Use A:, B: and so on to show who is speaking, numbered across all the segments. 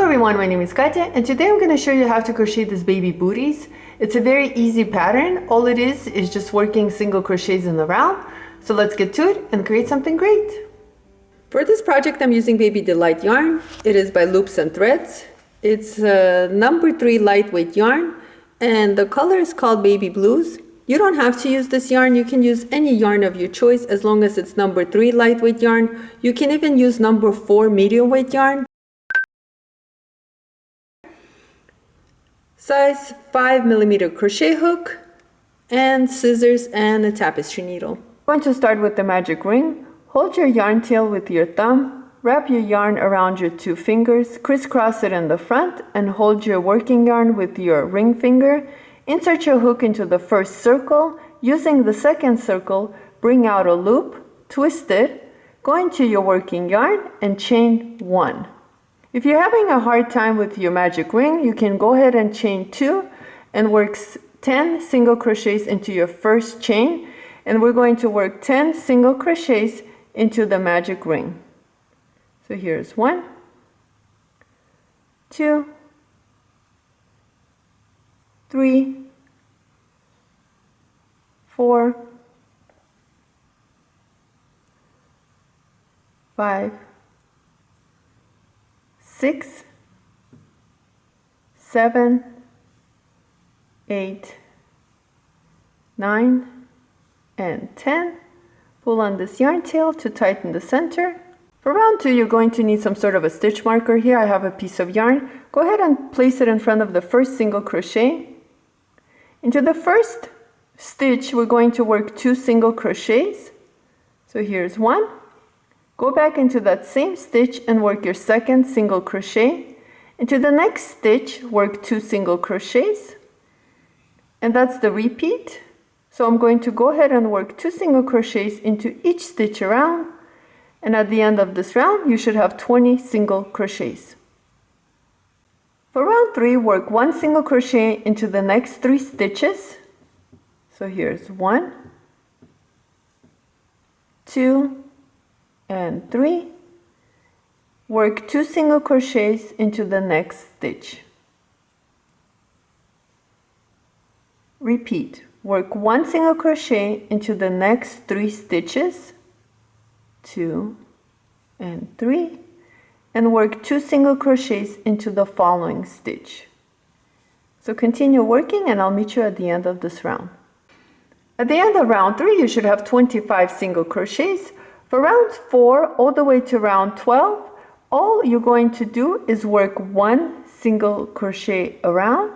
A: everyone, my name is Katya and today I'm going to show you how to crochet this baby booties. It's a very easy pattern. All it is just working single crochets in the round. So let's get to it and create something great. For this project I'm using Baby Delight yarn. It is by Loops and Threads. It's number 3 lightweight yarn and the color is called Baby Blues. You don't have to use this yarn. You can use any yarn of your choice as long as it's number 3 lightweight yarn. You can even use number 4 medium weight yarn. Size 5mm crochet hook and scissors and a tapestry needle. I'm going to start with the magic ring. Hold your yarn tail with your thumb, wrap your yarn around your 2 fingers, crisscross it in the front and hold your working yarn with your ring finger. Insert your hook into the first circle. Using the second circle, bring out a loop, twist it, go into your working yarn and chain 1. If you're having a hard time with your magic ring, you can go ahead and chain 2 and work 10 single crochets into your first chain, and we're going to work 10 single crochets into the magic ring. So here's 1, 2, 3, 4, 5, 6, 7, 8, 9, and 10. Pull on this yarn tail to tighten the center. For round 2, you're going to need some sort of a stitch marker. Here I have a piece of yarn. Go ahead and place it in front of the first single crochet. Into the first stitch, we're going to work 2 single crochets. So here's 1. Go back into that same stitch and work your second single crochet. Into the next stitch, work 2 single crochets. And that's the repeat. So I'm going to go ahead and work 2 single crochets into each stitch around. And at the end of this round, you should have 20 single crochets. For round 3, work 1 single crochet into the next 3 stitches. So here's 1, 2, and 3. Work 2 single crochets into the next stitch. Repeat. Work 1 single crochet into the next 3 stitches, 2 and 3, and work 2 single crochets into the following stitch. So continue working and I'll meet you at the end of this round. At the end of round 3, you should have 25 single crochets. For round 4 all the way to round 12, all you're going to do is work 1 single crochet around.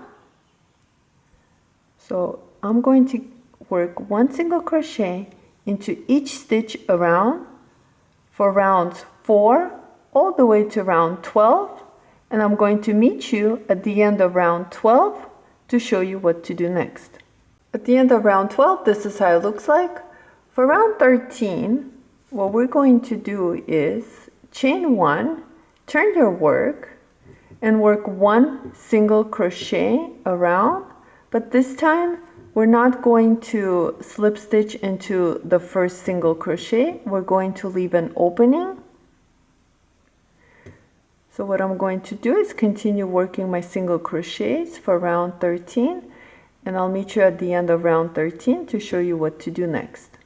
A: So I'm going to work 1 single crochet into each stitch around for rounds 4 all the way to round 12, and I'm going to meet you at the end of round 12 to show you what to do next. At the end of round 12, this is how it looks like. For round 13, what we're going to do is chain 1, turn your work, and work 1 single crochet around, but this time we're not going to slip stitch into the first single crochet. We're going to leave an opening. So what I'm going to do is continue working my single crochets for round 13, and I'll meet you at the end of round 13 to show you what to do next.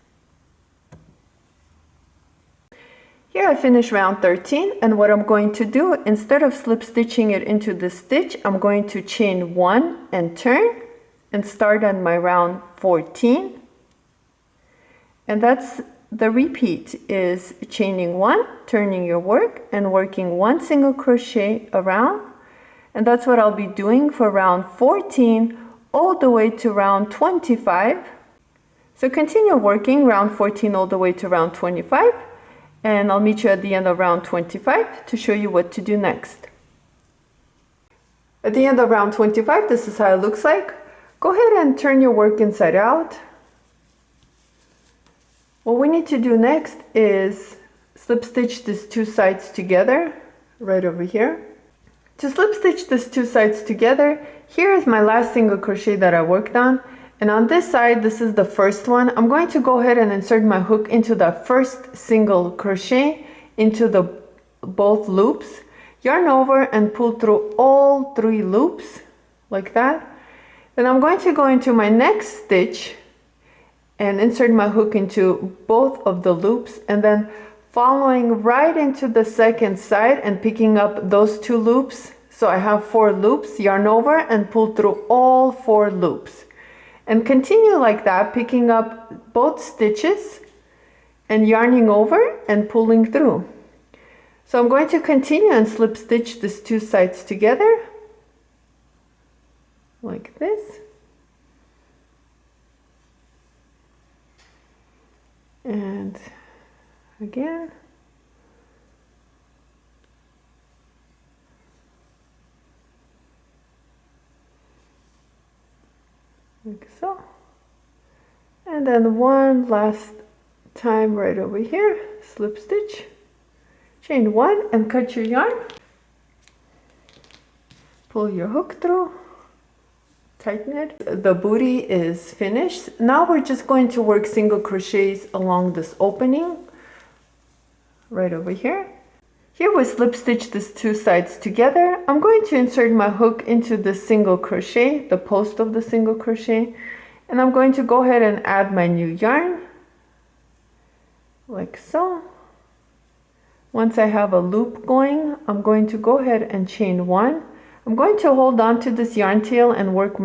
A: Here I finished round 13, and what I'm going to do, instead of slip stitching it into the stitch, I'm going to chain 1 and turn and start on my round 14. And that's the repeat, is chaining 1, turning your work and working 1 single crochet around. And that's what I'll be doing for round 14 all the way to round 25. So continue working round 14 all the way to round 25, and I'll meet you at the end of round 25 to show you what to do next. At the end of round 25, this is how it looks like. Go ahead and turn your work inside out. What we need to do next is slip stitch these 2 sides together right over here. To slip stitch these 2 sides together, here is my last single crochet that I worked on, and on this side, this is the first one. I'm going to go ahead and insert my hook into the first single crochet into the both loops. yarn over and pull through all 3 loops like that. Then I'm going to go into my next stitch and insert my hook into both of the loops, and then following right into the second side and picking up those 2 loops. So I have 4 loops, yarn over and pull through all 4 loops. And continue like that, picking up both stitches and yarning over and pulling through. So I'm going to continue and slip stitch these 2 sides together like this. And again. Like so. And then one last time right over here, slip stitch, chain 1 and cut your yarn. Pull your hook through, tighten it. The booty is finished. Now we're just going to work single crochets along this opening right over here. Here we slip stitch these 2 sides together. I'm going to insert my hook into the single crochet, the post of the single crochet, and I'm going to go ahead and add my new yarn like so. Once I have a loop going, I'm going to go ahead and chain 1. I'm going to hold on to this yarn tail and work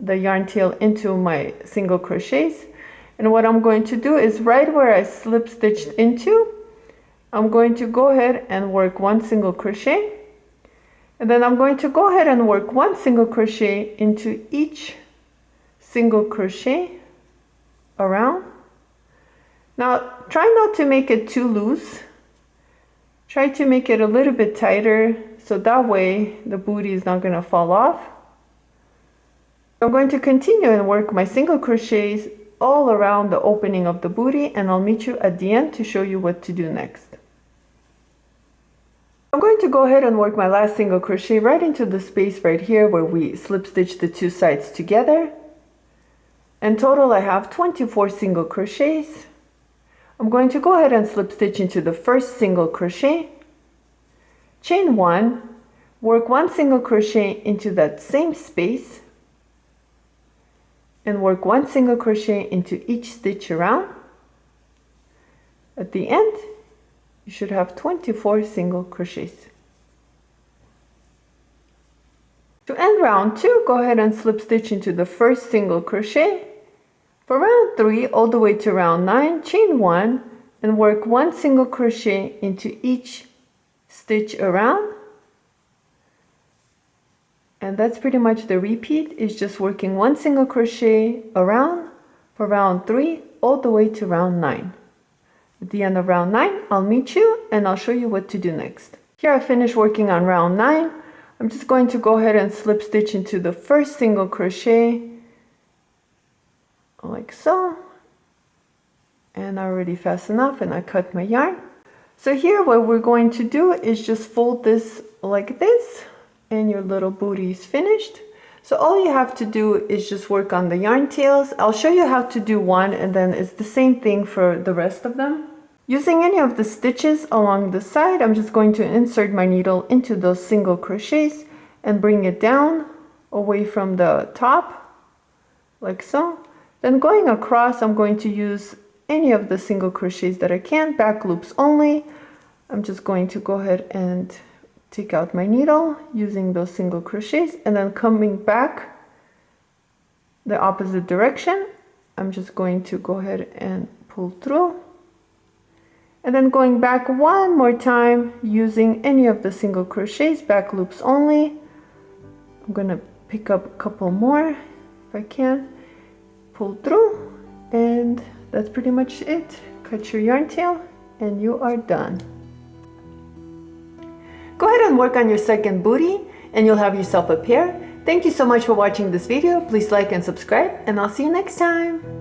A: the yarn tail into my single crochets. And what I'm going to do is right where I slip stitched into, I'm going to go ahead and work 1 single crochet, and then I'm going to go ahead and work 1 single crochet into each single crochet around. Now try not to make it too loose. Try to make it a little bit tighter so that way the booty is not going to fall off. I'm going to continue and work my single crochets all around the opening of the booty, and I'll meet you at the end to show you what to do next. I'm going to go ahead and work my last single crochet right into the space right here where we slip stitch the 2 sides together. In total I have 24 single crochets. I'm going to go ahead and slip stitch into the first single crochet, chain 1, work 1 single crochet into that same space, and work 1 single crochet into each stitch around. At the end, you should have 24 single crochets. To end round 2, go ahead and slip stitch into the first single crochet. For round 3 all the way to round 9, chain 1 and work 1 single crochet into each stitch around. And that's pretty much the repeat, is just working 1 single crochet around for round 3 all the way to round 9. At the end of round 9, I'll meet you and I'll show you what to do next. Here I finished working on round 9. I'm just going to go ahead and slip stitch into the first single crochet like so. And I already fastened off and I cut my yarn. So here what we're going to do is just fold this like this, and your little booty is finished. So all you have to do is just work on the yarn tails. I'll show you how to do one, and then it's the same thing for the rest of them. Using any of the stitches along the side, I'm just going to insert my needle into those single crochets and bring it down away from the top, like so. Then going across, I'm going to use any of the single crochets that I can, back loops only. I'm just going to go ahead and take out my needle using those single crochets, and then coming back the opposite direction, I'm just going to go ahead and pull through, and then going back one more time using any of the single crochets, back loops only. I'm gonna pick up a couple more if I can, pull through, and that's pretty much it. Cut your yarn tail and you are done. Go ahead and work on your second booty and you'll have yourself a pair. Thank you so much for watching this video. Please like and subscribe, and I'll see you next time.